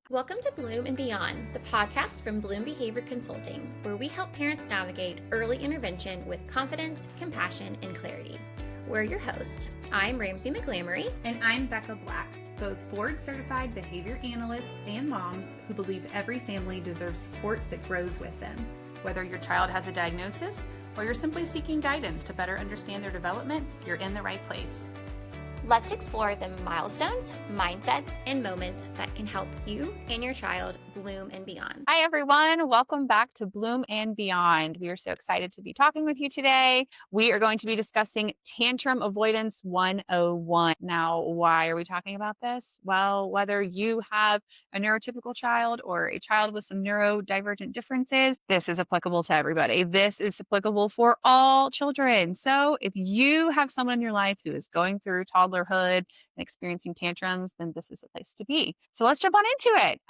Welcome to Bloom and Beyond, the podcast from Bloom Behavior Consulting, where we help parents navigate early intervention with confidence, compassion, and clarity. We're your host. I'm Ramsee and Bekah. And I'm Bekah Black, both board-certified behavior analysts and moms who believe every family deserves support that grows with them. Whether your child has a diagnosis or you're simply seeking guidance to better understand their development, you're in the right place. Let's explore the milestones, mindsets, and moments that can help you and your child bloom and beyond. Hi, everyone. Welcome back to Bloom and Beyond. We are so excited to be talking with you today. We are going to be discussing Tantrum Avoidance 101. Now, why are we talking about this? Well, whether you have a neurotypical child or a child with some neurodivergent differences, this is applicable to everybody. This is applicable for all children. So if you have someone in your life who is going through toddlerhood and experiencing tantrums, then this is the place to be. So let's jump on into it.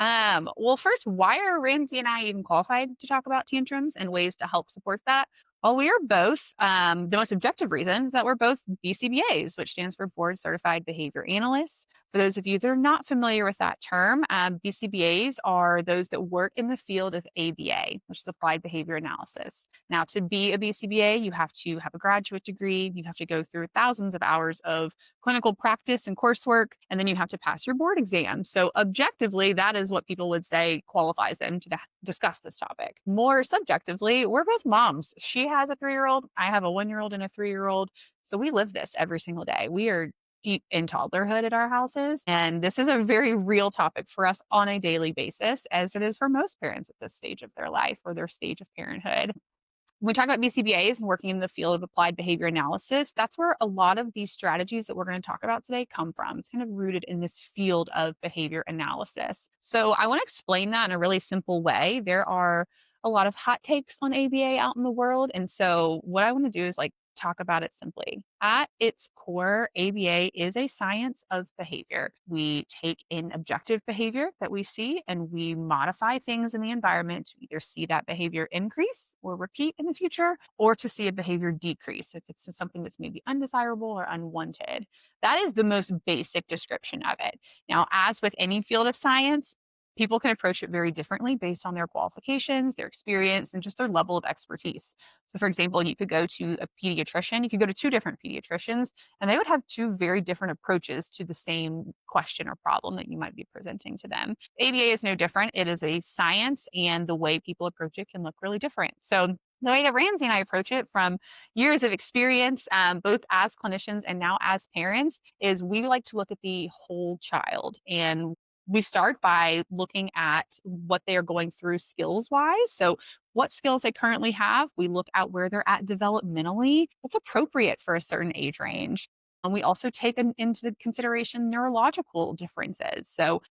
Well, first, why are Ramsee and I even qualified to talk about tantrums and ways to help support that? Well, we are both, the most objective reason is that we're both BCBAs, which stands for Board Certified Behavior Analysts. For those of you that are not familiar with that term, BCBAs are those that work in the field of ABA, which is Applied Behavior Analysis. Now, to be a BCBA, you have to have a graduate degree, you have to go through thousands of hours of clinical practice and coursework, and then you have to pass your board exam. So objectively, that is what people would say qualifies them to discuss this topic. More subjectively, we're both moms. She has a 3-year-old, I have a 1-year-old and a 3-year-old. So we live this every single day. We are deep in toddlerhood at our houses. And this is a very real topic for us on a daily basis, as it is for most parents at this stage of their life or their stage of parenthood. When we talk about BCBAs and working in the field of applied behavior analysis, that's where a lot of these strategies that we're going to talk about today come from. It's kind of rooted in this field of behavior analysis. So I want to explain that in a really simple way. There are a lot of hot takes on ABA out in the world. And so what I want to do is talk about it simply. At its core, ABA is a science of behavior. We take in objective behavior that we see and we modify things in the environment to either see that behavior increase or repeat in the future, or to see a behavior decrease if it's something that's maybe undesirable or unwanted. That is the most basic description of it. Now, as with any field of science, people can approach it very differently based on their qualifications, their experience, and just their level of expertise. So for example, you could go to a pediatrician, you could go to 2 different pediatricians, and they would have 2 very different approaches to the same question or problem that you might be presenting to them. ABA is no different. It is a science, and the way people approach it can look really different. So the way that Ramsee and I approach it from years of experience, both as clinicians and now as parents, is we like to look at the whole child. And we start by looking at what they are going through skills-wise. So what skills they currently have. We look at where they're at developmentally. What's appropriate for a certain age range. And we also take into consideration neurological differences. So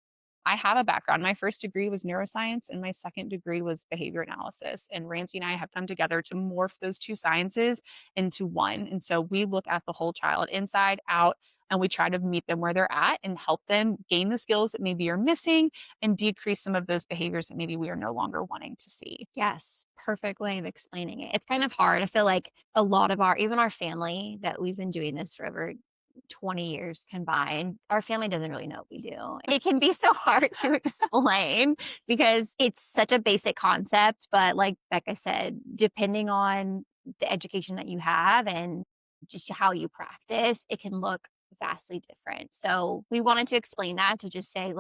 I have a background. My first degree was neuroscience and my second degree was behavior analysis. And Ramsee and I have come together to morph those 2 sciences into one. And so we look at the whole child inside out, and we try to meet them where they're at and help them gain the skills that maybe are missing and decrease some of those behaviors that maybe we are no longer wanting to see. Yes, perfect way of explaining it. It's kind of hard. I feel like a lot of even our family that we've been doing this for over 20 years combined, our family doesn't really know what we do. It can be so hard to explain because it's such a basic concept. But like Bekah said, depending on the education that you have and just how you practice, it can look vastly different. So we wanted to explain that, to just say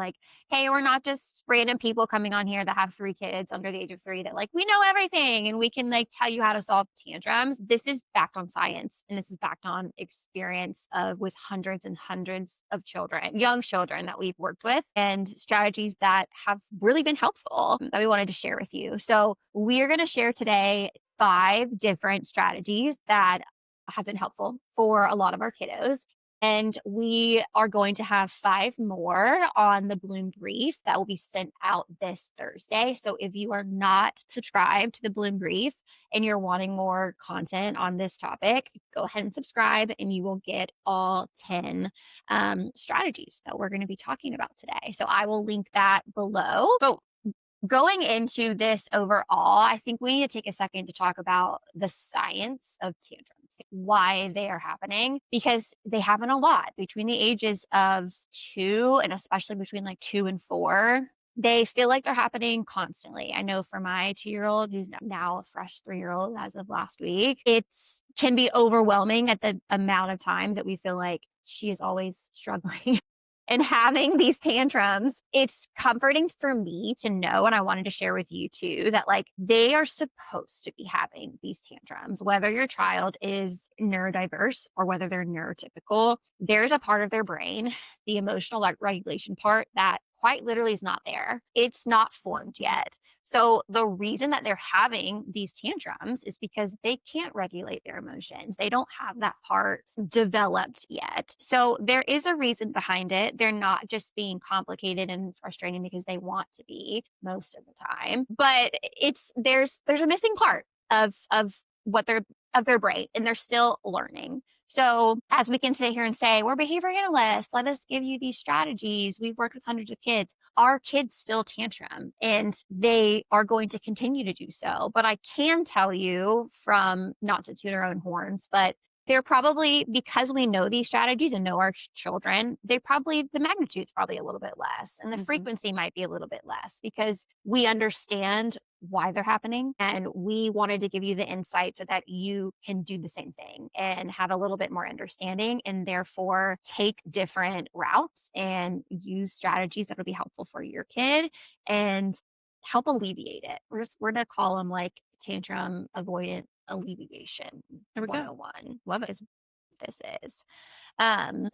hey, we're not just random people coming on here that have 3 kids under the age of 3 that we know everything and we can tell you how to solve tantrums. This is backed on science, and this is backed on experience with hundreds and hundreds of children, young children that we've worked with, and strategies that have really been helpful that we wanted to share with you. So we're going to share today 5 different strategies that have been helpful for a lot of our kiddos. And we are going to have 5 more on the Bloom Brief that will be sent out this Thursday. So if you are not subscribed to the Bloom Brief and you're wanting more content on this topic, go ahead and subscribe and you will get all 10 strategies that we're going to be talking about today. So I will link that below. So going into this overall, I think we need to take a second to talk about the science of tantrums, why they are happening, because they happen a lot between the ages of 2 and especially between 2 and 4. they feel like they're happening constantly. I know for my 2-year-old, who's now a fresh 3-year-old as of last week, it's can be overwhelming at the amount of times that we feel like she is always struggling and having these tantrums. It's comforting for me to know, and I wanted to share with you too, that like they are supposed to be having these tantrums, whether your child is neurodiverse or whether they're neurotypical. There's a part of their brain, the emotional regulation part, that quite literally is not there. It's not formed yet. So the reason that they're having these tantrums is because they can't regulate their emotions. They don't have that part developed yet. So there is a reason behind it. They're not just being complicated and frustrating because they want to be most of the time. But there's a missing part of what they're of their brain, and they're still learning. So as we can sit here and say, we're behavior analysts, let us give you these strategies. We've worked with hundreds of kids. Our kids still tantrum, and they are going to continue to do so. But I can tell you, from not to toot our own horns, but they're probably, because we know these strategies and know our children, the magnitude's probably a little bit less, and the frequency might be a little bit less, because we understand why they're happening. And we wanted to give you the insight so that you can do the same thing and have a little bit more understanding, and therefore take different routes and use strategies that will be helpful for your kid and help alleviate it. We're going to call them like tantrum avoidant alleviation There we go. 101. Love it. Is what this is.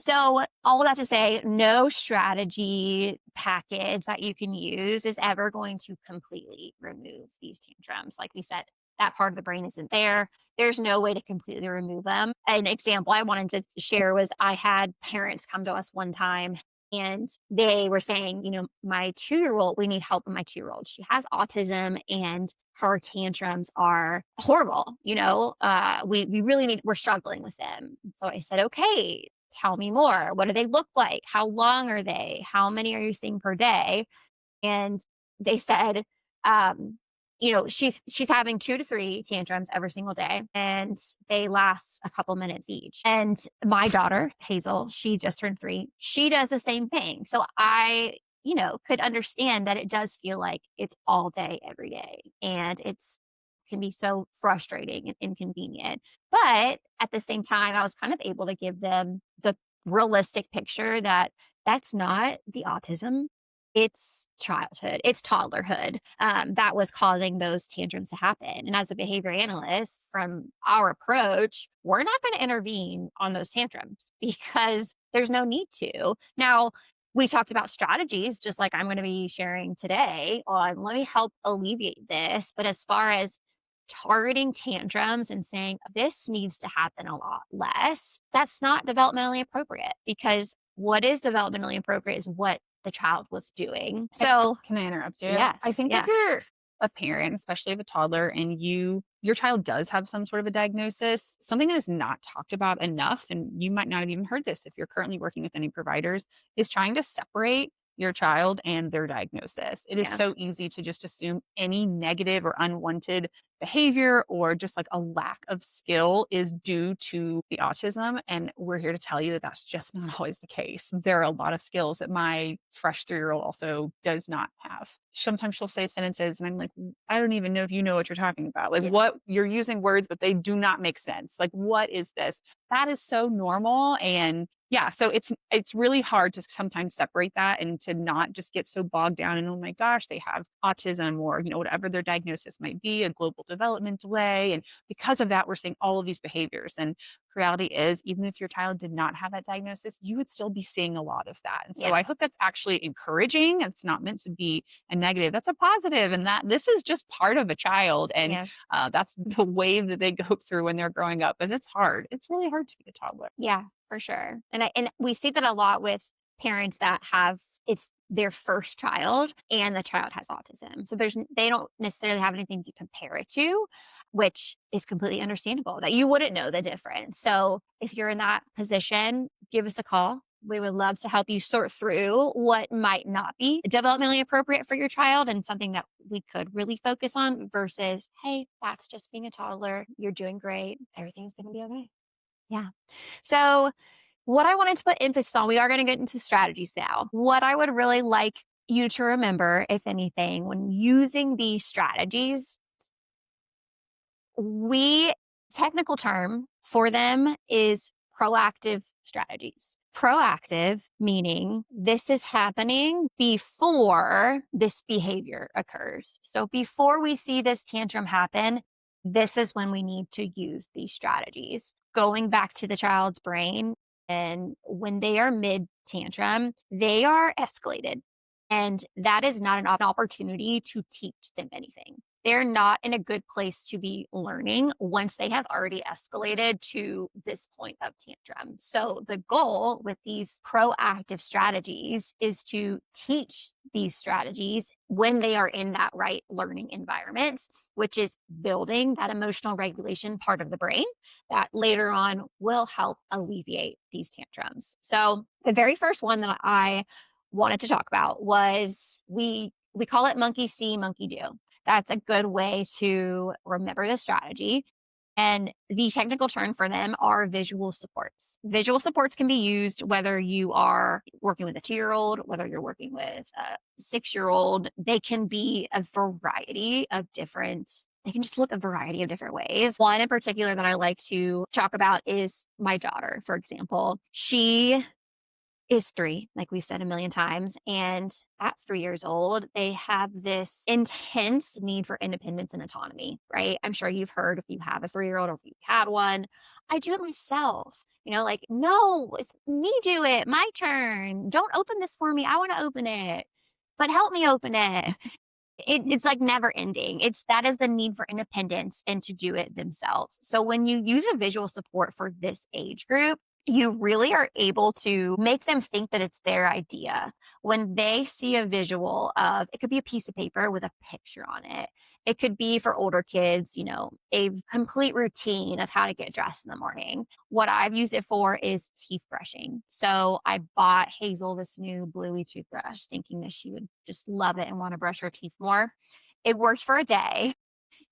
So all of that to say, no strategy package that you can use is ever going to completely remove these tantrums. Like we said, that part of the brain isn't there. There's no way to completely remove them. An example I wanted to share was, I had parents come to us one time, and they were saying, my 2-year-old, we need help with my 2-year-old. She has autism, and her tantrums are horrible. We're struggling with them. So I said, okay, tell me more. What do they look like? How long are they? How many are you seeing per day? And they said, she's having 2 to 3 tantrums every single day, and they last a couple minutes each. And my daughter, Hazel, she just turned 3. She does the same thing. So I, could understand that it does feel like it's all day, every day. And can be so frustrating and inconvenient. But at the same time, I was kind of able to give them the realistic picture that that's not the autism. It's childhood, it's toddlerhood, that was causing those tantrums to happen. And as a behavior analyst, from our approach, we're not going to intervene on those tantrums because there's no need to. Now, we talked about strategies, just like I'm going to be sharing today, on let me help alleviate this. But as far as targeting tantrums and saying this needs to happen a lot less, that's not developmentally appropriate, because what is developmentally appropriate is what the child was doing. So Can I interrupt you? yes, I think yes. if you're a parent, especially of a toddler, and your child does have some sort of a diagnosis, something that is not talked about enough, and you might not have even heard this if you're currently working with any providers, is trying to separate your child and their diagnosis. It is Yeah. so easy to just assume any negative or unwanted behavior or just like a lack of skill is due to the autism. And we're here to tell you that that's just not always the case. There are a lot of skills that my fresh 3-year-old also does not have. Sometimes she'll say sentences and I'm like, I don't even know if you know what you're talking about. Like, Yeah. what you're using words, but they do not make sense. Like, what is this? That is so normal. And yeah, so it's really hard to sometimes separate that and to not just get so bogged down in, oh my gosh, they have autism, or whatever their diagnosis might be, a global development delay. And because of that, we're seeing all of these behaviors. And reality is, even if your child did not have that diagnosis, you would still be seeing a lot of that. And so Yeah. I hope that's actually encouraging. It's not meant to be a negative. That's a positive, and that this is just part of a child. And Yeah. that's the wave that they go through when they're growing up, because it's hard. It's really hard to be a toddler. Yeah, for sure. And we see that a lot with parents that have it's their first child and the child has autism. So they don't necessarily have anything to compare it to, which is completely understandable that you wouldn't know the difference. So if you're in that position, give us a call. We would love to help you sort through what might not be developmentally appropriate for your child, and something that we could really focus on versus, hey, that's just being a toddler. You're doing great. Everything's going to be okay. Yeah. So what I wanted to put emphasis on, we are going to get into strategies now. What I would really like you to remember, if anything, when using these strategies, we technical term for them is proactive strategies. Proactive meaning this is happening before this behavior occurs. So before we see this tantrum happen, this is when we need to use these strategies. Going back to the child's brain, and when they are mid tantrum, they are escalated. And that is not an opportunity to teach them anything. They're not in a good place to be learning once they have already escalated to this point of tantrum. So, the goal with these proactive strategies is to teach these strategies when they are in that right learning environment, which is building that emotional regulation part of the brain that later on will help alleviate these tantrums. So, the very first one that I wanted to talk about was we call it monkey see, monkey do. That's a good way to remember the strategy. And the technical term for them are visual supports. Visual supports can be used whether you are working with a 2-year-old, whether you're working with a 6-year-old. They can be a variety of different, they can just look a variety of different ways. One in particular that I like to talk about is my daughter, for example. She is 3, like we've said a million times. And at 3 years old, they have this intense need for independence and autonomy, right? I'm sure you've heard if you have a 3-year-old or if you had one, I do it myself. Like, no, it's me do it, my turn. Don't open this for me. I want to open it, but help me open it. It's like never ending. That is the need for independence and to do it themselves. So when you use a visual support for this age group, you really are able to make them think that it's their idea. When they see a visual of, it could be a piece of paper with a picture on it. It could be for older kids, a complete routine of how to get dressed in the morning. What I've used it for is teeth brushing. So I bought Hazel this new bluey toothbrush thinking that she would just love it and want to brush her teeth more. It worked for a day.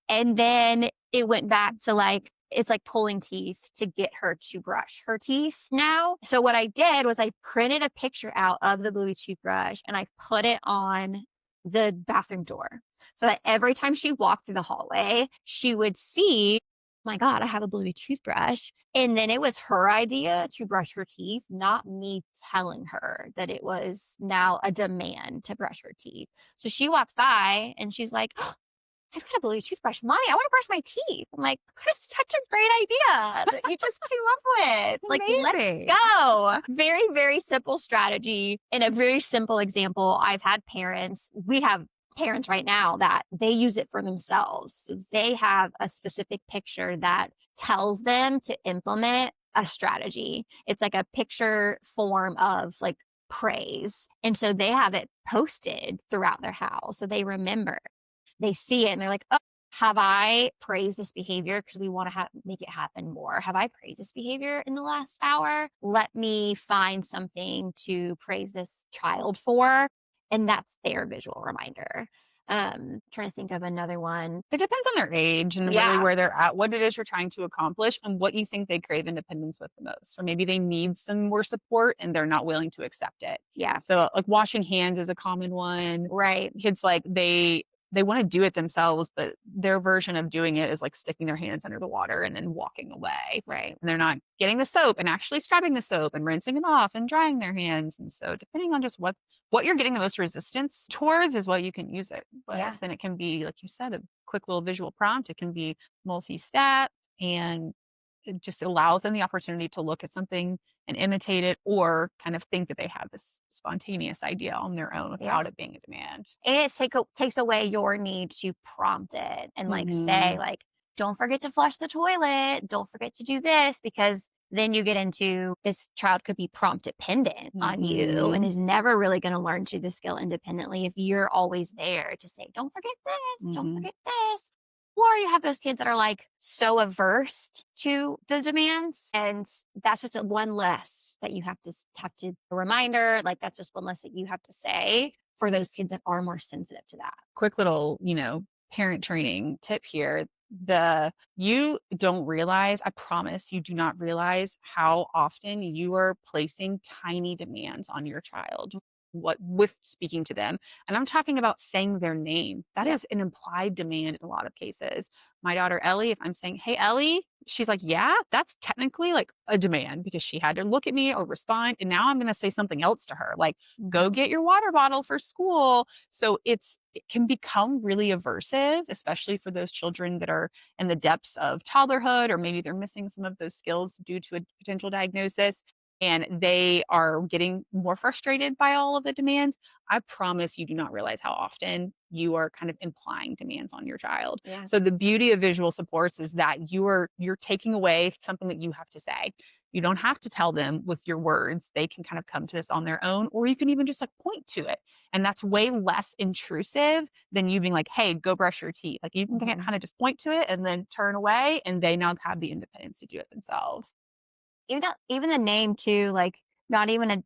And then it went back to it's like pulling teeth to get her to brush her teeth now. So what I did was I printed a picture out of the bluey toothbrush and I put it on the bathroom door so that every time she walked through the hallway, she would see, my God, I have a bluey toothbrush. And then it was her idea to brush her teeth, not me telling her that it was now a demand to brush her teeth. So she walks by and she's like, I've got a bluey toothbrush. Mommy, I want to brush my teeth. I'm like, that is such a great idea that you just came up with. Amazing. Let's go. Very, very simple strategy. And a very simple example. I've had we have parents right now that they use it for themselves. So they have a specific picture that tells them to implement a strategy. It's like a picture form of praise. And so they have it posted throughout their house. So they remember. They see it and they're like, oh, have I praised this behavior? Because we want to make it happen more. Have I praised this behavior in the last hour? Let me find something to praise this child for. And that's their visual reminder. Trying to think of another one. It depends on their age and really where they're at, what it is you're trying to accomplish, and what you think they crave independence with the most. Or maybe they need some more support and they're not willing to accept it. Yeah. So washing hands is a common one. Right. Kids they want to do it themselves, but their version of doing it is sticking their hands under the water and then walking away. Right. And they're not getting the soap and actually scrubbing the soap and rinsing them off and drying their hands. And so depending on just what you're getting the most resistance towards is what you can use it with. And it can be, like you said, a quick little visual prompt. It can be multi-step, and it just allows them the opportunity to look at something and imitate it, or kind of think that they have this spontaneous idea on their own without it being a demand. And it takes away your need to prompt it and say don't forget to flush the toilet. Don't forget to do this, because then you get into this child could be prompt dependent on you and is never really going to learn to do the skill independently if you're always there to say, don't forget this, don't forget this. Or you have those kids that are so averse to the demands, and that's just one less that you have to a reminder. That's just one less that you have to say for those kids that are more sensitive to that. Quick little, parent training tip here. You don't realize, I promise you do not realize how often you are placing tiny demands on your child. with speaking to them. And I'm talking about saying their name. That Yeah. is an implied demand in a lot of cases. My daughter Ellie, if I'm saying, "Hey Ellie," she's like, "Yeah," that's technically like a demand because she had to look at me or respond. And now I'm going to say something else to her, like, "Go Mhm. get your water bottle for school." So it can become really aversive, especially for those children that are in the depths of toddlerhood, or maybe they're missing some of those skills due to a potential diagnosis and they are getting more frustrated by all of the demands. I promise you do not realize how often you are kind of implying demands on your child. Yeah. So the beauty of visual supports is that you're taking away something that you have to say. You don't have to tell them with your words. They can kind of come to this on their own, or you can even just like point to it. And that's way less intrusive than you being like, "Hey, go brush your teeth." Like you can kind Mhm. of just point to it and then turn away, and they now have the independence to do it themselves. Even the name too, like, not even a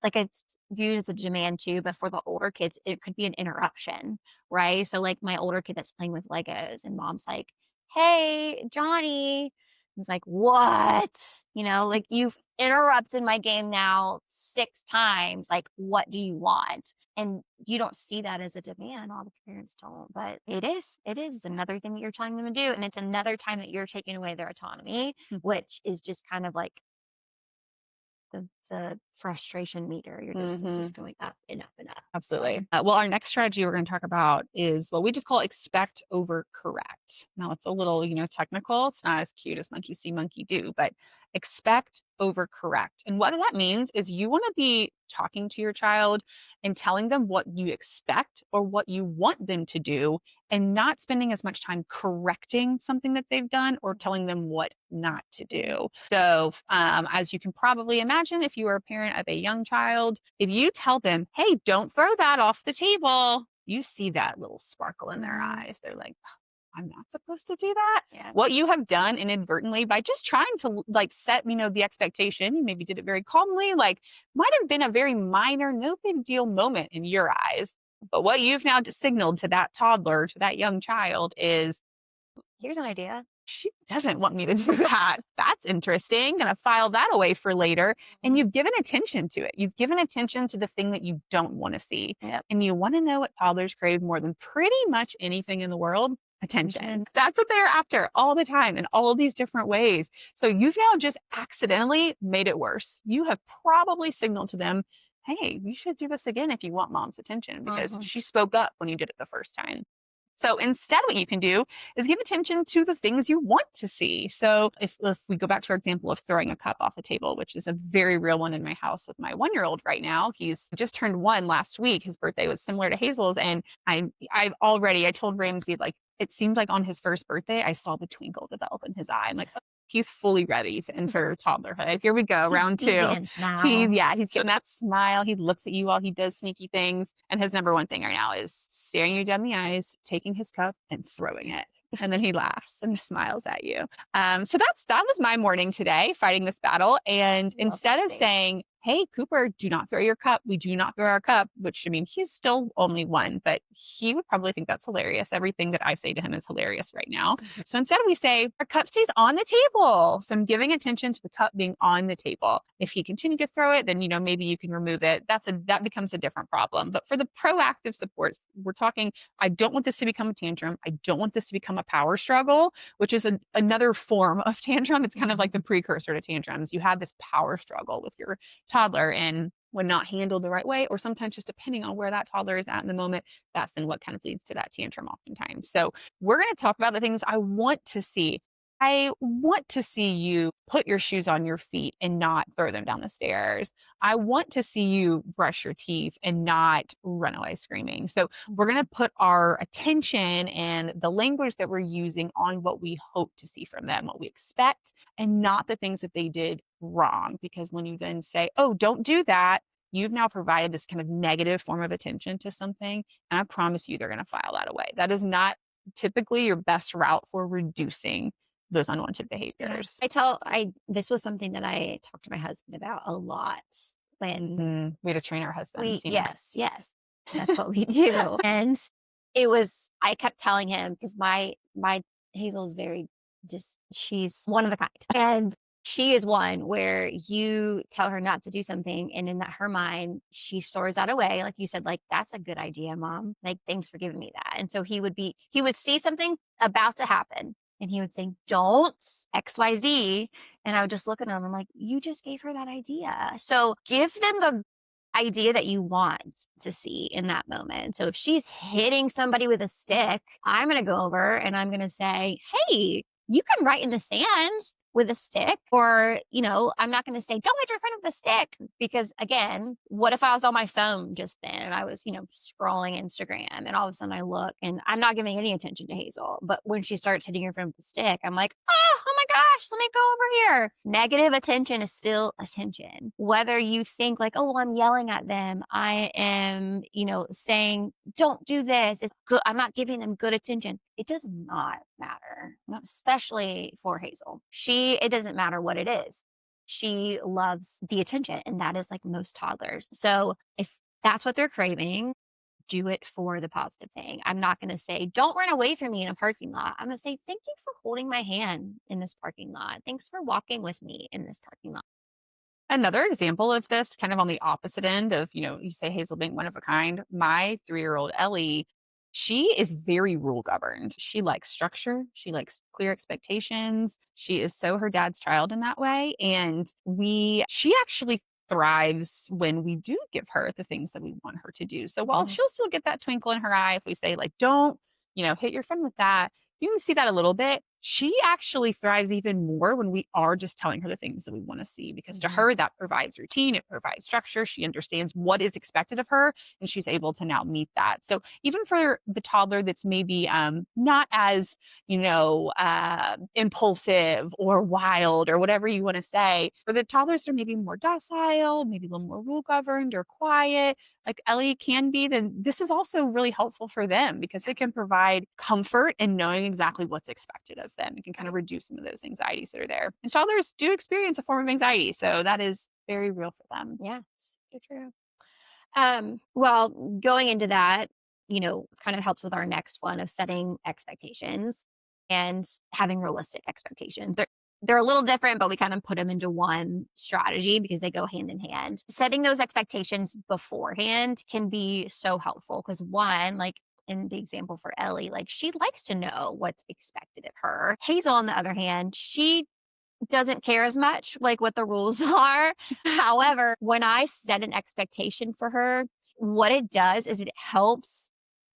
like, it's viewed as a demand too, but for the older kids, it could be an interruption, right? So, like, my older kid that's playing with Legos and mom's like, "Hey, Johnny." He's like, "What?" Like, "You've interrupted my game now 6 times. Like, what do you want?" And you don't see that as a demand. All the parents don't, but it is. It is another thing that you're telling them to do, and it's another time that you're taking away their autonomy, which is just kind of like the frustration meter. It's Mhm. just going up and up and up. So, Absolutely. Well, our next strategy we're going to talk about is what we just call expect over correct. Now, it's a little, technical. It's not as cute as monkey see, monkey do, but expect over correct. And what that means is you want to be talking to your child and telling them what you expect or what you want them to do, and not spending as much time correcting something that they've done or telling them what not to do. So, as you can probably imagine, if you are a parent of a young child, if you tell them, "Hey, don't throw that off the table," you see that little sparkle in their mhm, eyes. They're like, "I'm not supposed to do that." yeah. What you have done inadvertently by just trying to like set, the expectation, you maybe did it very calmly, like might have been a very minor, no big deal moment in your eyes. But what you've now signaled to that toddler, to that young child is, Here's an idea. "She doesn't want me to do that. That's interesting. Gonna file that away for later." And Mhm. you've given attention to it. You've given attention to the thing that you don't want to see. Yep. And you want to know what toddlers crave more than pretty much anything in the world? Attention. Attention. That's what they're after all the time in all these different ways. So you've now just accidentally made it worse. You have probably signaled to them, "Hey, you should do this again if you want mom's attention because Mhm. she spoke up when you did it the first time." So instead, what you can do is give attention to the things you want to see. So if we go back to our example of throwing a cup off the table, which is a very real one in my house with my 1-year-old right now. He's just turned 1 last week. His birthday was similar to Hazel's. And I told Ramsey, like, it seemed like on his first birthday, I saw the twinkle develop in his eye. I'm like, "Oh, he's fully ready to enter toddlerhood. Here we go, He's round 2." deviant now. He's getting that smile. He looks at you while he does sneaky things. And his number one thing right now is staring you dead in the eyes, taking his cup and throwing it. And then he laughs and smiles at you. So that was my morning today, fighting this battle. And Love instead that of stage. saying, "Hey, Cooper, do not throw your cup. We do not throw our cup," which, I mean, he's still only 1, but he would probably think that's hilarious. Everything that I say to him is hilarious right now. So instead we say, "Our cup stays on the table." So I'm giving attention to the cup being on the table. If he continued to throw it, then, maybe you can remove it. That becomes a different problem. But for the proactive supports, we're talking, I don't want this to become a tantrum. I don't want this to become a power struggle, which is another form of tantrum. It's kind of like the precursor to tantrums. You have this power struggle with your toddler, and when not handled the right way, or sometimes just depending on where that toddler is at in the moment, that's then what kind of leads to that tantrum oftentimes. So we're going to talk about the things I want to see. I want to see you put your shoes on your feet and not throw them down the stairs. I want to see you brush your teeth and not run away screaming. So we're going to put our attention and the language that we're using on what we hope to see from them, what we expect, and not the things that they did wrong. Because when you then say, "Oh, don't do that," you've now provided this kind of negative form of attention to something. And I promise you, they're going to file that away. That is not typically your best route for reducing those unwanted Yeah. behaviors. This was something that I talked to my husband about a lot when We had to train our husbands, yes, yes, that's what we do. And I kept telling him because my Hazel's very just, she's one of a kind. And She is one where you tell her not to do something, and in that her mind, she stores that away. Like you said, like, "That's a good idea, mom. Like, thanks for giving me that." And so he would see something about to happen, and he would say, "Don't XYZ." And I would just look at him, I'm like, "You just gave her that idea." So give them the idea that you want to see in that moment. So if she's hitting somebody with a stick, I'm going to go over and I'm going to say, "Hey, you can write in the sand with a stick." Or, I'm not going to say, "Don't hit your friend with a stick." Because again, what if I was on my phone just then and I was, scrolling Instagram and all of a sudden I look and I'm not giving any attention to Hazel. But when she starts hitting her friend with a stick, I'm like, oh my gosh, let me go over here. Negative attention is still attention. Whether you think like, "Oh, well, I'm yelling at them. I am, saying, don't do this. It's good. I'm not giving them good attention." It does not matter, especially for Hazel. It doesn't matter what it is. She loves the attention, and that is like most toddlers. So if that's what they're craving, do it for the positive thing. I'm not going to say, "Don't run away from me in a parking lot." I'm going to say, "Thank you for holding my hand in this parking lot. Thanks for walking with me in this parking lot." Another example of this, kind of on the opposite end of, you say Hazel being one of a kind, my 3-year-old Ellie, she is very rule governed. She likes structure. She likes clear expectations. She is so her dad's child in that way. And she actually thrives when we do give her the things that we want her to do. So while Mhm. she'll still get that twinkle in her eye, if we say like, "Don't, hit your friend with that," you can see that a little bit. She actually thrives even more when we are just telling her the things that we want to see, because to Mhm. her, that provides routine, it provides structure. She understands what is expected of her, and she's able to now meet that. So even for the toddler that's maybe not as, impulsive or wild or whatever you want to say, for the toddlers that are maybe more docile, maybe a little more rule governed or quiet, like Ellie can be, then this is also really helpful for them because it can provide comfort in knowing exactly what's expected of them. It can kind of reduce some of those anxieties that are there. And toddlers do experience a form of anxiety, so that is very real for them. Yeah, super true. Well, going into that, kind of helps with our next one of setting expectations and having realistic expectations. They're a little different, but we kind of put them into one strategy because they go hand in hand. Setting those expectations beforehand can be so helpful because one, like in the example for Ellie, like she likes to know what's expected of her. Hazel, on the other hand, she doesn't care as much like what the rules are. However, when I set an expectation for her, what it does is it helps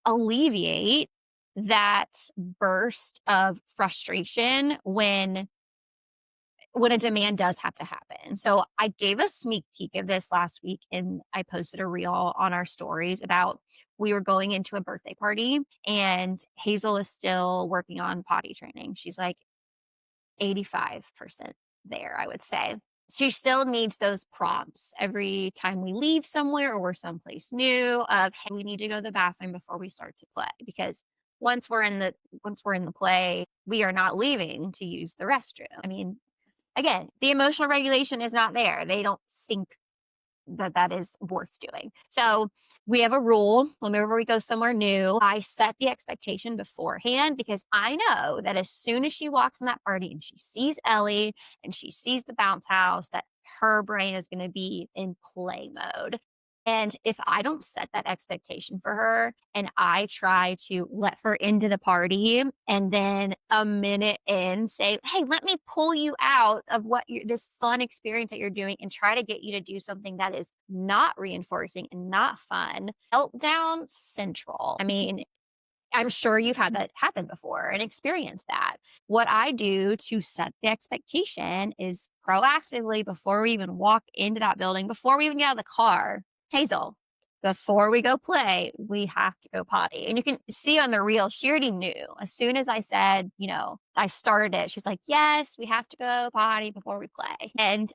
alleviate that burst of frustration when a demand does have to happen. So I gave a sneak peek of this last week and I posted a reel on our stories about we were going into a birthday party and Hazel is still working on potty training. She's like 85% there, I would say. She still needs those prompts every time we leave somewhere or we're someplace new of, "Hey, we need to go to the bathroom before we start to play." Because once we're in the play, we are not leaving to use the restroom. I mean, again, the emotional regulation is not there. They don't think that is worth doing. So we have a rule whenever we go somewhere new, I set the expectation beforehand because I know that as soon as she walks in that party and she sees Ellie and she sees the bounce house, that her brain is going to be in play mode. And if I don't set that expectation for her and I try to let her into the party and then a minute in say, "Hey, let me pull you out of this fun experience that you're doing and try to get you to do something that is not reinforcing and not fun," meltdown central. I mean, I'm sure you've had that happen before and experienced that. What I do to set the expectation is proactively before we even walk into that building, before we even get out of the car, "Hazel, before we go play, we have to go potty." And you can see on the reel, she already knew. As soon as I said, I started it, she's like, "Yes, we have to go potty before we play." And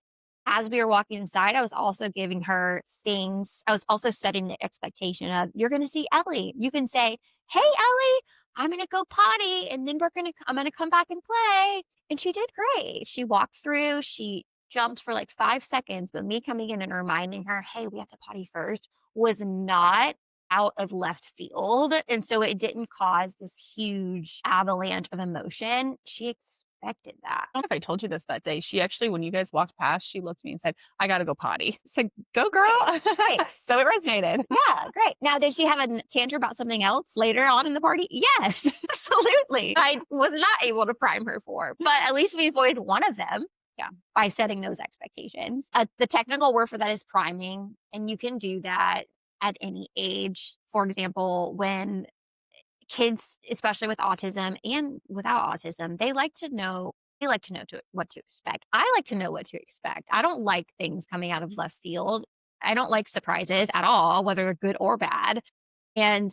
as we were walking inside, I was also giving her things. I was also setting the expectation of, "You're going to see Ellie." You can say, "Hey, Ellie, I'm going to go potty and then I'm going to come back and play." And she did great. She walked through, she jumped for like 5 seconds, but me coming in and reminding her, "Hey, we have to potty first," was not out of left field. And so it didn't cause this huge avalanche of emotion. She expected that. I don't know if I told you this that day. She actually, when you guys walked past, she looked at me and said, "I got to go potty." I said, "Go, girl." Right, right. So it resonated. Yeah, great. Now, did she have a tantrum about something else later on in the party? Yes, absolutely. I was not able to prime her for, but at least we avoided one of them. Yeah. By setting those expectations. The technical word for that is priming, and you can do that at any age. For example, when kids, especially with autism and without autism, what to expect. I like to know what to expect. I don't like things coming out of left field. I don't like surprises at all, whether they're good or bad. And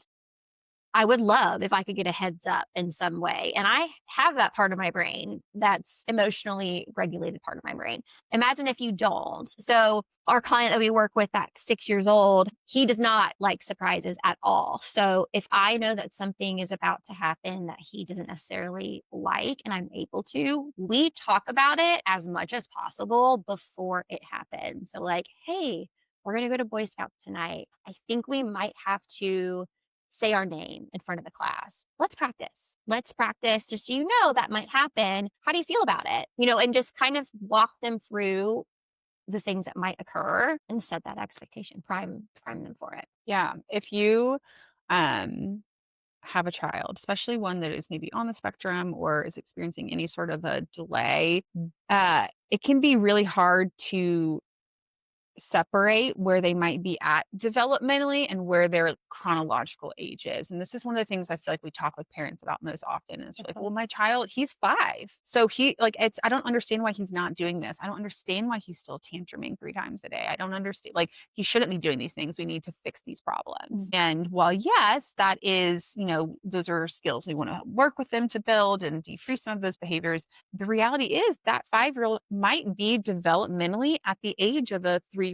I would love if I could get a heads up in some way. And I have that part of my brain that's emotionally regulated part of my brain. Imagine if you don't. So our client that we work with that's 6 years old, he does not like surprises at all. So if I know that something is about to happen that he doesn't necessarily like and I'm able to, we talk about it as much as possible before it happens. So like, hey, we're going to go to Boy Scouts tonight. I think we might have to say our name in front of the class. Let's practice. Let's practice just so you know that might happen. How do you feel about it? And just kind of walk them through the things that might occur and set that expectation, prime them for it. Yeah. If you have a child, especially one that is maybe on the spectrum or is experiencing any sort of a delay, it can be really hard to separate where they might be at developmentally and where their chronological age is. And this is one of the things I feel like we talk with parents about most often. Is like, well, my child, he's 5. So I don't understand why he's not doing this. I don't understand why he's still tantruming 3 times a day. I don't understand. Like, he shouldn't be doing these things. We need to fix these problems. And while, yes, that is, those are skills we want to work with them to build and decrease some of those behaviors. The reality is that 5-year-old might be developmentally at the age of a 3-year-old,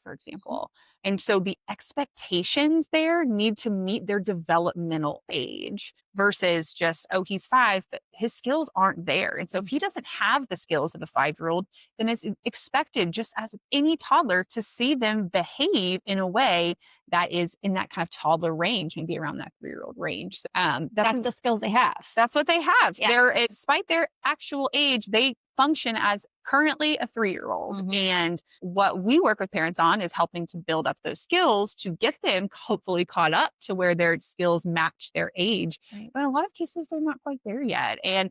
for example. And so the expectations there need to meet their developmental age versus just, oh, he's 5, but his skills aren't there. And so if he doesn't have the skills of a 5-year-old, then it's expected, just as with any toddler, to see them behave in a way that is in that kind of toddler range, maybe around that 3-year-old range. That's the skills they have. That's what they have. Yeah. Despite their actual age, they function as currently a 3-year-old. And what we work with parents on is helping to build up those skills to get them hopefully caught up to where their skills match their age. Right. But in a lot of cases, they're not quite there yet. And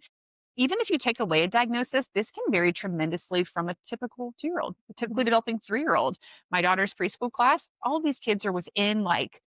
even if you take away a diagnosis, this can vary tremendously from a typical 2-year-old, a typically developing 3-year-old. My daughter's preschool class, all of these kids are within like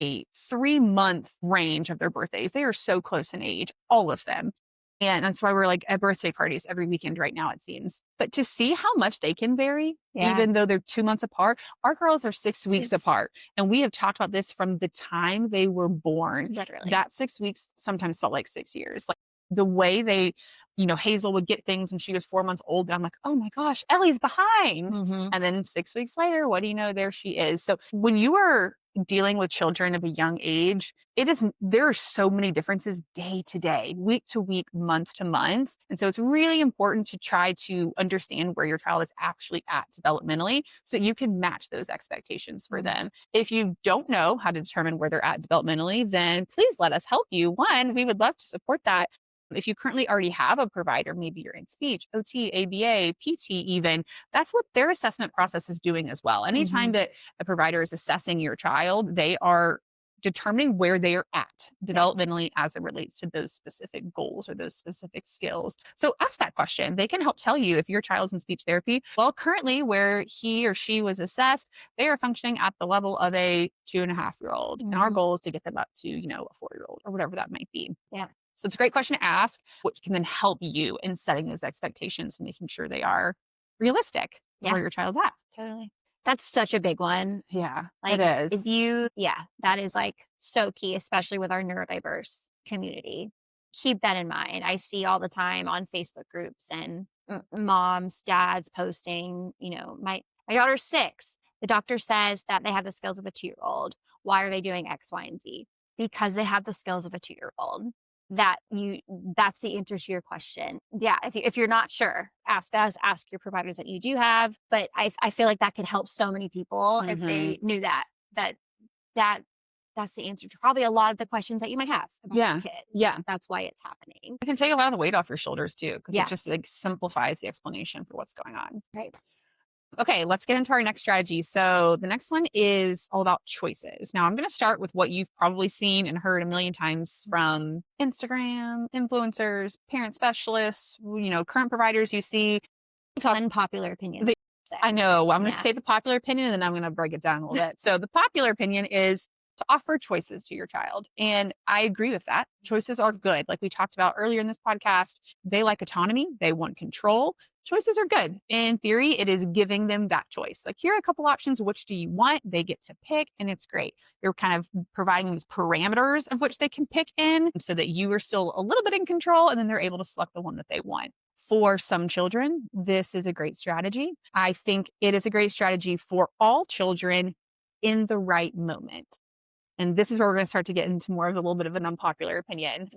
a 3-month range of their birthdays. They are so close in age, all of them. And that's why we're like at birthday parties every weekend right now, it seems. But to see how much they can vary, even though they're 2 months apart, our girls are 6 weeks apart. And we have talked about this from the time they were born. Literally. That 6 weeks sometimes felt like 6 years. Like the way they, Hazel would get things when she was 4 months old. And I'm like, oh my gosh, Ellie's behind. And then 6 weeks later, what do you know? There she is. So when you are dealing with children of a young age, there are so many differences day to day, week to week, month to month. And so it's really important to try to understand where your child is actually at developmentally so that you can match those expectations for them. If you don't know how to determine where they're at developmentally, then please let us help you. One, we would love to support that. If you currently already have a provider, maybe you're in speech, OT, ABA, PT even, that's what their assessment process is doing as well. Anytime that a provider is assessing your child, they are determining where they are at developmentally as it relates to those specific goals or those specific skills. So ask that question. They can help tell you if your child's in speech therapy. Well, currently where he or she was assessed, they are functioning at the level of a 2.5-year-old. And our goal is to get them up to, a 4-year-old or whatever that might be. Yeah. So it's a great question to ask, which can then help you in setting those expectations and making sure they are realistic where your child's at. Totally. That's such a big one. Yeah, Like, it is. that is like so key, especially with our neurodiverse community. Keep that in mind. I see all the time on Facebook groups and moms, dads posting, my daughter's 6. The doctor says that they have the skills of a 2-year-old. Why are they doing X, Y, and Z? Because they have the skills of a 2-year-old. That's the answer to your question. Yeah. If you're not sure, ask us, ask your providers that you do have. But I feel like that could help so many people if they knew that that's the answer to probably a lot of the questions that you might have about Yeah. your kid. Yeah. That's why it's happening. It can take a lot of the weight off your shoulders too, because it Yeah. just like simplifies the explanation for what's going on. Right. Okay, let's get into our next strategy. So the next one is all about choices. Now I'm going to start with what you've probably seen and heard a million times from Instagram, influencers, parent specialists, current providers you see. Unpopular opinion. The- I know. I'm going to Yeah. say the popular opinion and then I'm going to break it down a little bit. So the popular opinion is to offer choices to your child. And I agree with that. Choices are good. Like we talked about earlier in this podcast, they like autonomy. They want control. Choices are good. In theory, it is giving them that choice. Like, here are a couple options. Which do you want? They get to pick, and it's great. You're kind of providing these parameters of which they can pick in so that you are still a little bit in control, and then they're able to select the one that they want. For some children, this is a great strategy. I think it is a great strategy for all children in the right moment. And this is where we're going to start to get into more of a little bit of an unpopular opinion.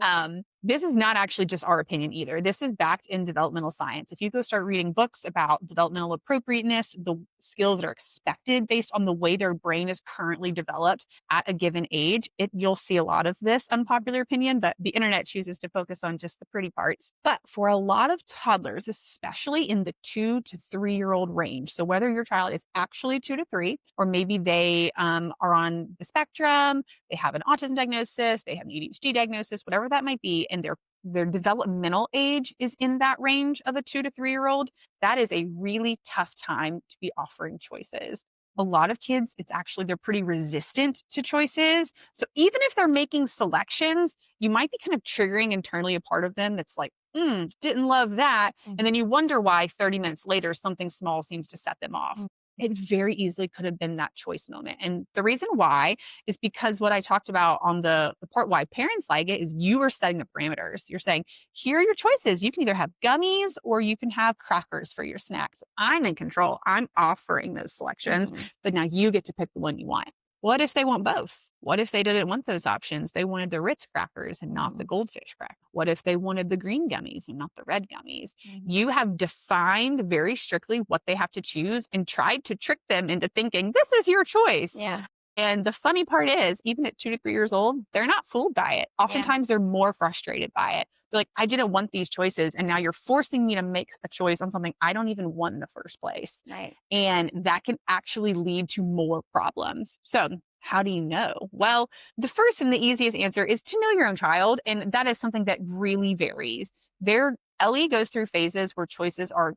This is not actually just our opinion either. This is backed in developmental science. If you go start reading books about developmental appropriateness, the skills that are expected based on the way their brain is currently developed at a given age, you'll see a lot of this unpopular opinion, but the internet chooses to focus on just the pretty parts. But for a lot of toddlers, especially in the 2 to 3-year-old range, so whether your child is actually 2 to 3, or maybe they are on the spectrum, they have an autism diagnosis, they have an ADHD diagnosis, whatever that might be, and their developmental age is in that range of a 2 to 3-year-old, that is a really tough time to be offering choices. A lot of kids, they're pretty resistant to choices. So even if they're making selections, you might be kind of triggering internally a part of them that's like, didn't love that. And then you wonder why 30 minutes later, something small seems to set them off. It very easily could have been that choice moment. And the reason why is because what I talked about on the part why parents like it is you are setting the parameters. You're saying, here are your choices. You can either have gummies or you can have crackers for your snacks. I'm in control. I'm offering those selections, but now you get to pick the one you want. What if they want both? What if they didn't want those options? They wanted the Ritz crackers and not the goldfish cracker. What if they wanted the green gummies and not the red gummies? You have defined very strictly what they have to choose and tried to trick them into thinking, this is your choice. Yeah. And the funny part is, even at 2 to 3 years old, they're not fooled by it. Oftentimes, they're more frustrated by it. They're like, I didn't want these choices, and now you're forcing me to make a choice on something I don't even want in the first place. Right. And that can actually lead to more problems. So how do you know? Well, the first and the easiest answer is to know your own child. And that is something that really varies. Ellie goes through phases where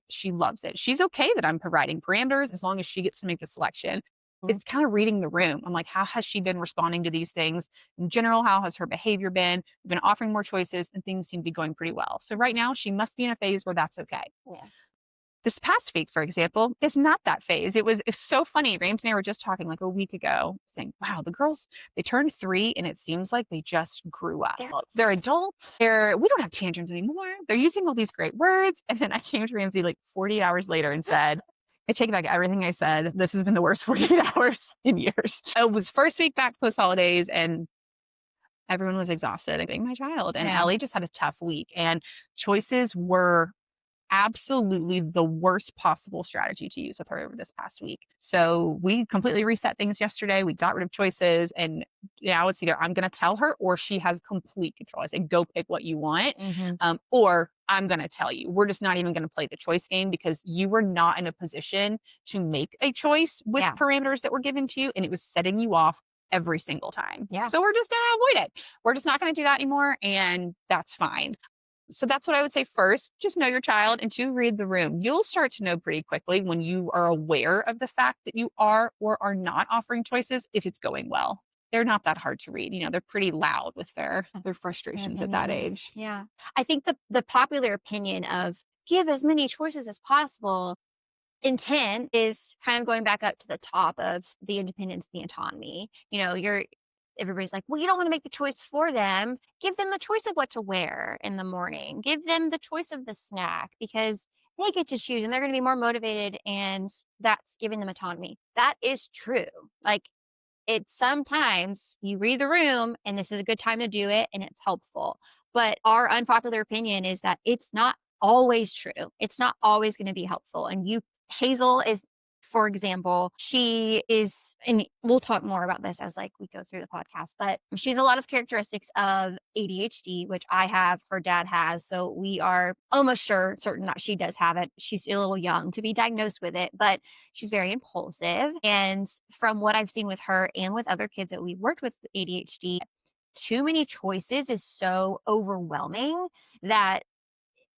she loves it. She's okay that I'm providing parameters as long as she gets to make the selection. It's kind of reading the room. I'm like, how has she been responding to these things? In general, how has her behavior been? We've been offering more choices and things seem to be going pretty well. So right now she must be in a phase where that's okay. Yeah. This past week, for example, is not that phase. It's so funny. Ramsey and I were just talking like a week ago saying, wow, the girls, they turned 3 and it seems like they just grew up. They're adults. We don't have tantrums anymore. They're using all these great words. And then I came to Ramsey like 48 hours later and said, I take back everything I said. This has been the worst 48 hours in years. It was first week back post holidays and everyone was exhausted, including my child. And Ellie just had a tough week. And choices were absolutely the worst possible strategy to use with her over this past week. So we completely reset things yesterday. We got rid of choices. And now it's either I'm going to tell her or she has complete control. I say, go pick what you want. Or I'm going to tell you. We're just not even going to play the choice game because you were not in a position to make a choice with parameters that were given to you. And it was setting you off every single time. Yeah. So we're just going to avoid it. We're just not going to do that anymore. And that's fine. So that's what I would say first, just know your child, and 2, read the room. You'll start to know pretty quickly when you are aware of the fact that you are or are not offering choices if it's going well. They're not that hard to read. They're pretty loud with their frustrations at that age. Yeah. I think the popular opinion of give as many choices as possible intent is kind of going back up to the top of the independence, the autonomy. Everybody's like, well, you don't want to make the choice for them. Give them the choice of what to wear in the morning. Give them the choice of the snack because they get to choose and they're going to be more motivated, and that's giving them autonomy. That is true. Like, it's sometimes you read the room and this is a good time to do it and it's helpful. But our unpopular opinion is that it's not always true. It's not always going to be helpful. And Hazel is for example, she is, and we'll talk more about this as like we go through the podcast, but she's a lot of characteristics of ADHD, which I have, her dad has. So we are almost certain that she does have it. She's a little young to be diagnosed with it, but she's very impulsive. And from what I've seen with her and with other kids that we've worked with ADHD, too many choices is so overwhelming that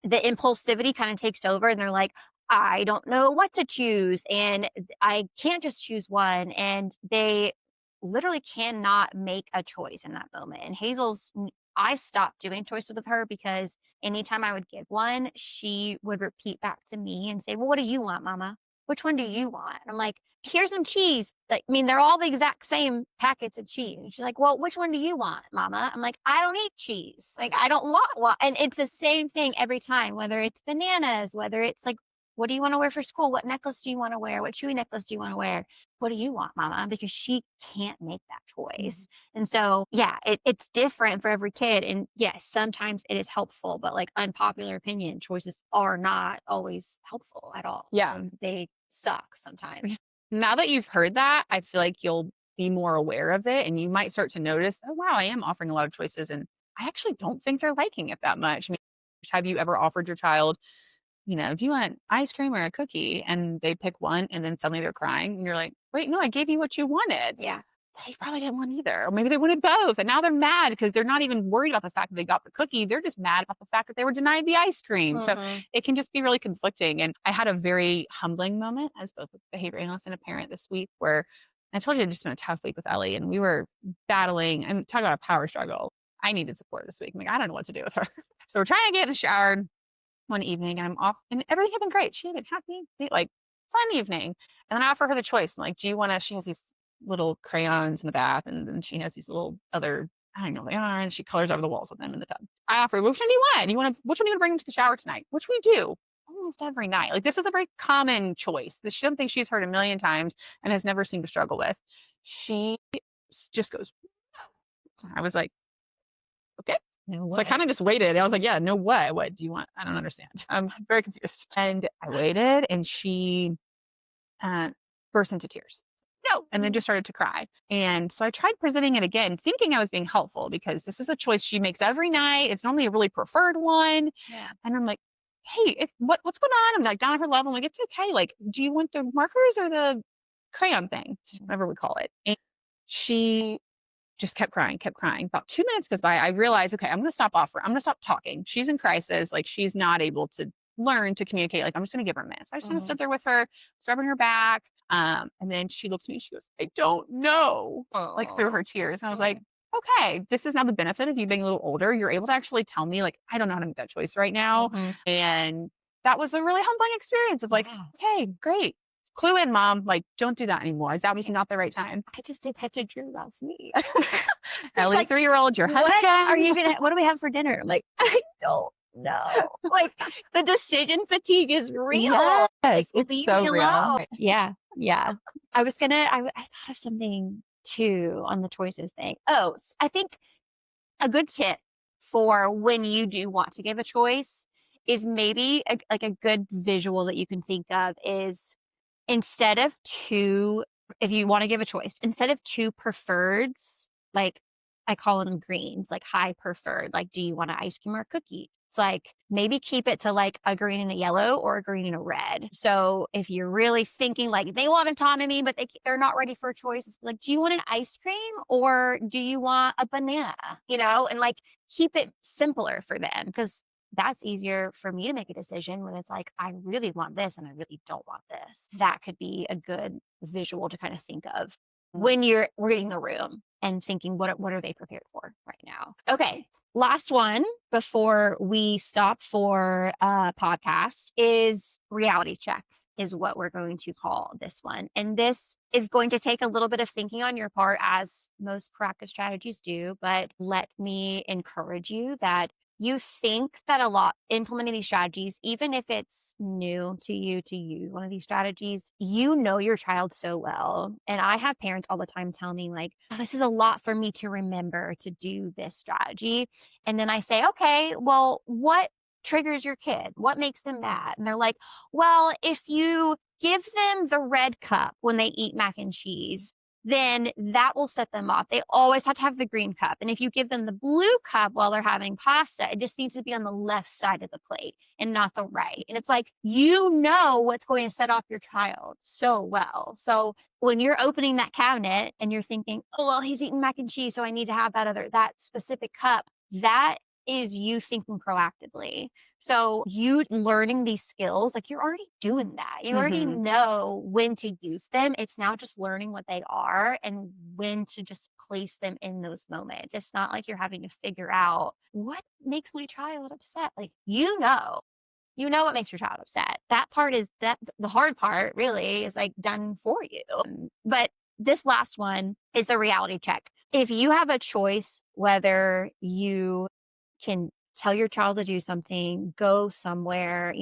the impulsivity kind of takes over and they're like, I don't know what to choose and I can't just choose one. And they literally cannot make a choice in that moment. And I stopped doing choices with her because anytime I would give one, she would repeat back to me and say, well, what do you want, mama? Which one do you want? And I'm like, here's some cheese. Like, I mean, they're all the exact same packets of cheese. And she's like, well, which one do you want, mama? I'm like, I don't eat cheese. Like, I don't want one. And it's the same thing every time, whether it's bananas, whether it's like, what do you want to wear for school? What necklace do you want to wear? What chewy necklace do you want to wear? What do you want, mama? Because she can't make that choice. And so, yeah, it's different for every kid. And yes, sometimes it is helpful, but like unpopular opinion, choices are not always helpful at all. Yeah. They suck sometimes. Now that you've heard that, I feel like you'll be more aware of it and you might start to notice, oh, wow, I am offering a lot of choices and I actually don't think they're liking it that much. I mean, have you ever offered your child, do you want ice cream or a cookie? And they pick one and then suddenly they're crying and you're like, wait, no, I gave you what you wanted. Yeah. They probably didn't want either. Or maybe they wanted both. And now they're mad because they're not even worried about the fact that they got the cookie. They're just mad about the fact that they were denied the ice cream. So it can just be really conflicting. And I had a very humbling moment as both a behavior analyst and a parent this week where I told you it had just been a tough week with Ellie and we were battling and talking about a power struggle. I needed support this week. I'm like, I don't know what to do with her. So we're trying to get in the shower one evening and I'm off and everything had been great. She had been happy, like fun evening. And then I offer her the choice. I'm like, do you want to, she has these little crayons in the bath and then she has these little other, I don't know what they are, and she colors over the walls with them in the tub. I offer her, which one do you want? Which one do you want to bring into the shower tonight? Which we do almost every night. Like this was a very common choice. This is something she's heard a million times and has never seemed to struggle with. She just goes, no. I was like, okay. No So I kind of just waited. I was like, yeah, no, what? What do you want? I don't understand. I'm very confused. And I waited and she burst into tears. No. And then just started to cry. And so I tried presenting it again, thinking I was being helpful because this is a choice she makes every night. It's normally a really preferred one. Yeah. And I'm like, hey, what's going on? I'm like down at her level. I'm like, it's okay. Like, do you want the markers or the crayon thing? Whatever we call it. And she just kept crying. About 2 minutes goes by. I realized, okay, I'm going to stop offering. I'm going to stop talking. She's in crisis. Like she's not able to learn to communicate. Like I'm just going to give her a minute. So I just kind of stood there with her, rubbing her back. And then she looks at me and she goes, I don't know, like through her tears. And I was like, okay, this is now the benefit of you being a little older. You're able to actually tell me like, I don't know how to make that choice right now. And that was a really humbling experience of like, okay, great. Clue in, mom. Like, don't do that anymore. That was not the right time. I just did have to dream about me. Ellie, like, 3-year-old, your husband. What do we have for dinner? I'm like, I don't know. Like the decision fatigue is real. Yes, like, it's so real. Yeah. Yeah. I thought of something too on the choices thing. Oh, I think a good tip for when you do want to give a choice is maybe a good visual that you can think of is instead of two, if you want to give a choice, instead of two preferreds, like I call them greens, like high preferred, like, do you want an ice cream or a cookie? It's like, maybe keep it to like a green and a yellow or a green and a red. So if you're really thinking like they want autonomy, but they're not ready for a choice, it's like, do you want an ice cream or do you want a banana? And like keep it simpler for them because that's easier for me to make a decision when it's like, I really want this and I really don't want this. That could be a good visual to kind of think of when you're reading the room and thinking, what are they prepared for right now? Okay. Last one before we stop for a podcast is reality check is what we're going to call this one. And this is going to take a little bit of thinking on your part as most proactive strategies do, but let me encourage you that you think that a lot implementing these strategies, even if it's new to you to use one of these strategies, you know your child so well. And I have parents all the time tell me like, oh, this is a lot for me to remember to do this strategy. And then I say, okay, well, what triggers your kid? What makes them mad? And they're like, well, if you give them the red cup when they eat mac and cheese, then that will set them off. They always have to have the green cup. And if you give them the blue cup while they're having pasta, it just needs to be on the left side of the plate and not the right. And it's like, you know what's going to set off your child so well. So when you're opening that cabinet and you're thinking, oh, well, he's eating mac and cheese, so I need to have that specific cup, that is you thinking proactively. So you learning these skills, like you're already doing that. You already know when to use them. It's now just learning what they are and when to just place them in those moments. It's not like you're having to figure out what makes my child upset. Like, you know what makes your child upset. That part is the hard part really is like done for you. But this last one is the reality check. If you have a choice, whether you can tell your child to do something, go somewhere,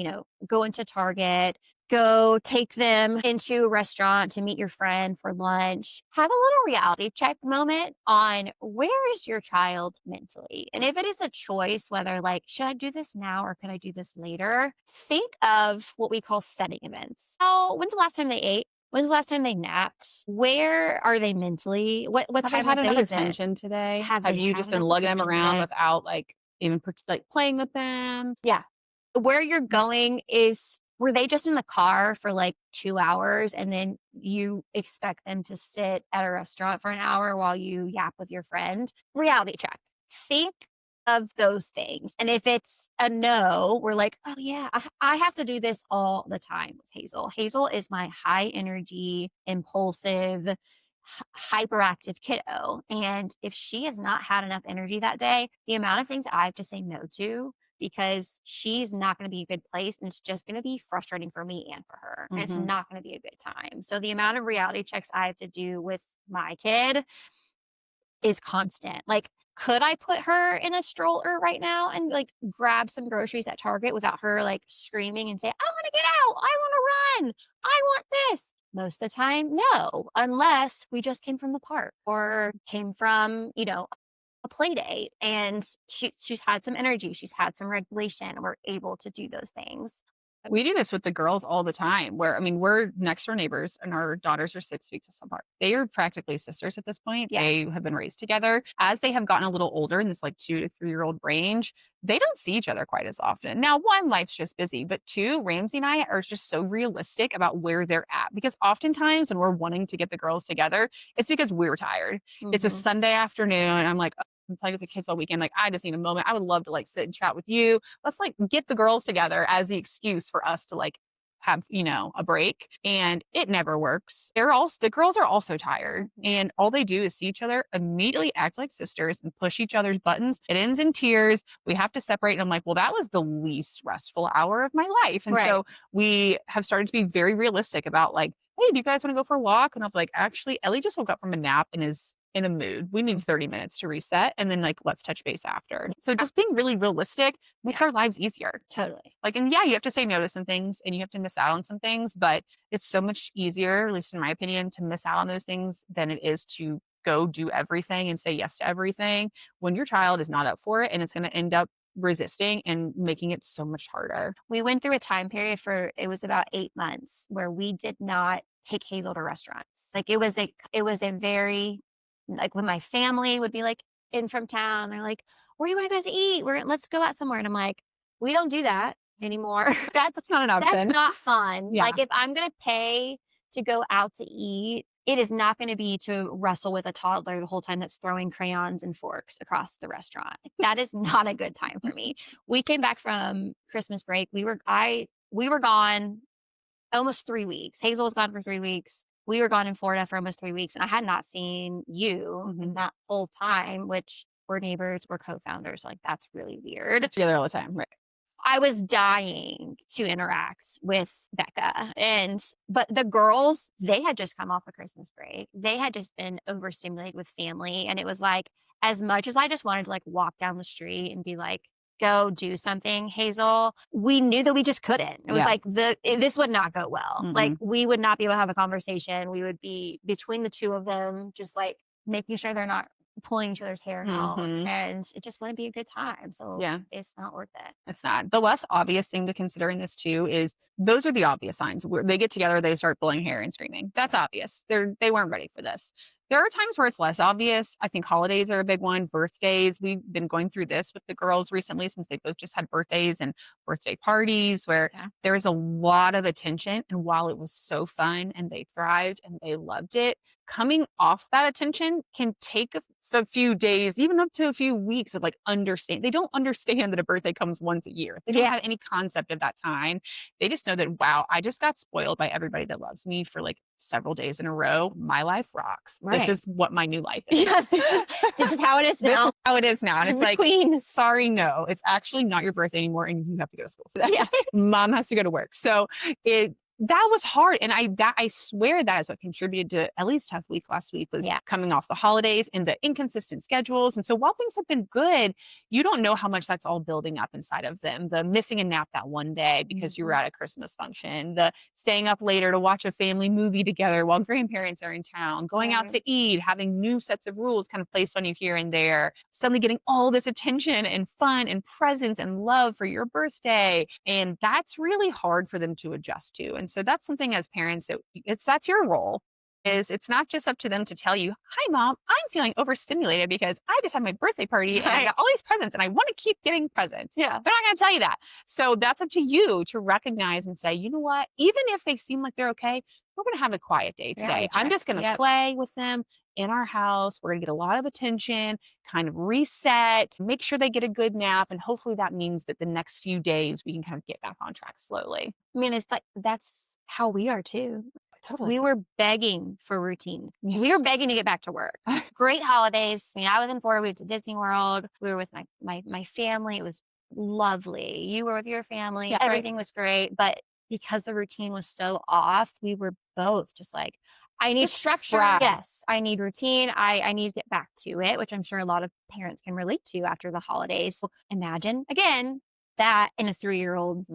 go into Target, go take them into a restaurant to meet your friend for lunch, have a little reality check moment on where is your child mentally? And if it is a choice, whether like, should I do this now or could I do this later? Think of what we call setting events. When's the last time they ate? When's the last time they napped? Where are they mentally? What's have they had enough attention today? Have you just been lugging them around without like even like playing with them? Yeah. Where you're going were they just in the car for like 2 hours and then you expect them to sit at a restaurant for an hour while you yap with your friend? Reality check. Think of those things. And if it's a no, we're like, oh yeah, I have to do this all the time with Hazel. Hazel is my high energy, impulsive, hyperactive kiddo. And if she has not had enough energy that day, the amount of things I have to say no to because she's not going to be a good place and it's just going to be frustrating for me and for her. And it's not going to be a good time. So the amount of reality checks I have to do with my kid is constant. Like, could I put her in a stroller right now and like grab some groceries at Target without her like screaming and say, I want to get out. I want to run. I want this. Most of the time, no, unless we just came from the park or came from, a play date and she's had some energy. She's had some regulation and we're able to do those things. We do this with the girls all the time we're next door neighbors and our daughters are 6 weeks apart. They are practically sisters at this point. Yeah. They have been raised together. As they have gotten a little older in this like 2 to 3 year old range, they don't see each other quite as often. Now, one, life's just busy, but two, Ramsey and I are just so realistic about where they're at because oftentimes when we're wanting to get the girls together, it's because we're tired. It's a Sunday afternoon and I'm like, I'm playing with the kids all weekend. Like, I just need a moment. I would love to like sit and chat with you. Let's like get the girls together as the excuse for us to like have, a break. And it never works. The girls are also tired and all they do is see each other, immediately act like sisters and push each other's buttons. It ends in tears. We have to separate. And I'm like, well, that was the least restful hour of my life. And so we have started to be very realistic about like, hey, do you guys want to go for a walk? And I'm like, actually, Ellie just woke up from a nap and is in a mood. We need 30 minutes to reset and then like let's touch base after. So just being really realistic makes our lives easier. Totally. Like, and yeah, you have to say no to some things and you have to miss out on some things, but it's so much easier, at least in my opinion, to miss out on those things than it is to go do everything and say yes to everything when your child is not up for it and it's going to end up resisting and making it so much harder. We went through a time period it was about 8 months where we did not take Hazel to restaurants. Like it was a very, like when my family would be like in from town, they're like, where do you want to go to eat? Let's go out somewhere. And I'm like, we don't do that anymore. That's not an option. That's not fun. Yeah. Like if I'm going to pay to go out to eat, it is not going to be to wrestle with a toddler the whole time that's throwing crayons and forks across the restaurant. That is not a good time for me. We came back from Christmas break. We were gone almost 3 weeks. Hazel was gone for 3 weeks. We were gone in Florida for almost 3 weeks and I had not seen you in that full time, which we're neighbors, we're co-founders. Like that's really weird. Together all the time. Right. I was dying to interact with Bekah. But the girls, they had just come off a Christmas break. They had just been overstimulated with family. And it was like, as much as I just wanted to like walk down the street and be like, go do something, Hazel, we knew that we just couldn't. It was like this would not go well. Like we would not be able to have a conversation. We would be between the two of them, just like making sure they're not pulling each other's hair out, Mhm. and it just wouldn't be a good time. So Yeah. it's not worth it. It's not. The less obvious thing to consider in this too is those are the obvious signs where they get together, they start pulling hair and screaming. That's obvious. They weren't ready for this. There are times where it's less obvious. I think holidays are a big one. Birthdays. We've been going through this with the girls recently since they both just had birthdays and birthday parties where Yeah. there was a lot of attention. And while it was so fun and they thrived and they loved it, coming off that attention can take a few days, even up to a few weeks of like understand. They don't understand that a birthday comes once a year. They don't Yeah. have any concept of that time. They just know that, wow, I just got spoiled by everybody that loves me for like several days in a row. My life rocks. This Right. is what my new life is. Yeah, this is how it is This now. is how it is now. And I'm it's the like, queen. sorry, no, it's actually not your birthday anymore and you have to go to school today. Yeah. Mom has to go to work. So that was hard. And I swear that is what contributed to at least tough week last week was Yeah. coming off the holidays and the inconsistent schedules. And so while things have been good, you don't know how much that's all building up inside of them. The missing a nap that one day because you were at a Christmas function, the staying up later to watch a family movie together while grandparents are in town, going out to eat, having new sets of rules kind of placed on you here and there, suddenly getting all this attention and fun and presents and love for your birthday. And that's really hard for them to adjust to. And so that's something as parents that that's your role is it's not just up to them to tell you, hi mom, I'm feeling overstimulated because I just had my birthday party and I got all these presents and I want to keep getting presents. Yeah. They're not going to tell you that. So that's up to you to recognize and say, you know what, even if they seem like they're okay, we're going to have a quiet day today. I'm just going to play with them in our house. We're going to get a lot of attention, kind of reset, make sure they get a good nap. And hopefully that means that the next few days we can kind of get back on track slowly. I mean, it's like that's how we are too. Totally. We were begging for routine. We were begging to get back to work. Great holidays. I mean, I was in Florida. We went to Disney World. We were with my family. It was lovely. You were with your family. Yeah, everything was great. But because the routine was so off, we were both just like, I need structure. fried. Yes, I need routine. I need to get back to it, which I'm sure a lot of parents can relate to after the holidays. So imagine again that in a 3-year-old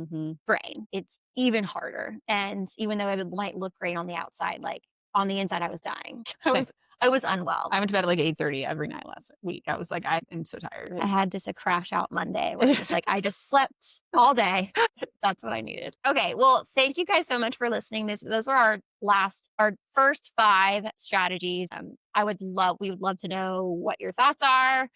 brain, it's even harder. And even though it might look great on the outside, like on the inside, I was dying. I was unwell. I went to bed at like 8:30 every night last week. I was like, I am so tired. I had just a crash out Monday where just like I just slept all day. That's what I needed. Okay, well, thank you guys so much for listening. Those were our first 5 strategies. We would love to know what your thoughts are.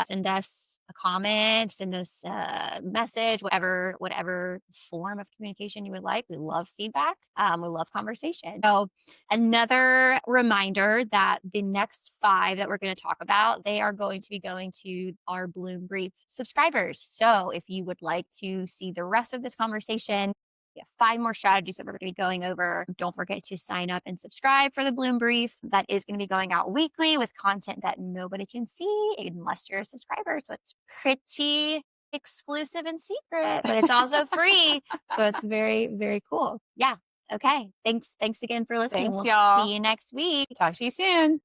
Send us a comment, send us a message, whatever form of communication you would like. We love feedback. We love conversation. So another reminder that the next 5 that we're going to talk about, they are going to be going to our Bloom Brief subscribers. So if you would like to see the rest of this conversation, we have 5 more strategies that we're going to be going over. Don't forget to sign up and subscribe for the Bloom Brief. That is going to be going out weekly with content that nobody can see unless you're a subscriber. So it's pretty exclusive and secret, but it's also free. So it's very, very cool. Yeah. Okay. Thanks again for listening. Thanks, We'll y'all. see you next week. Talk to you soon.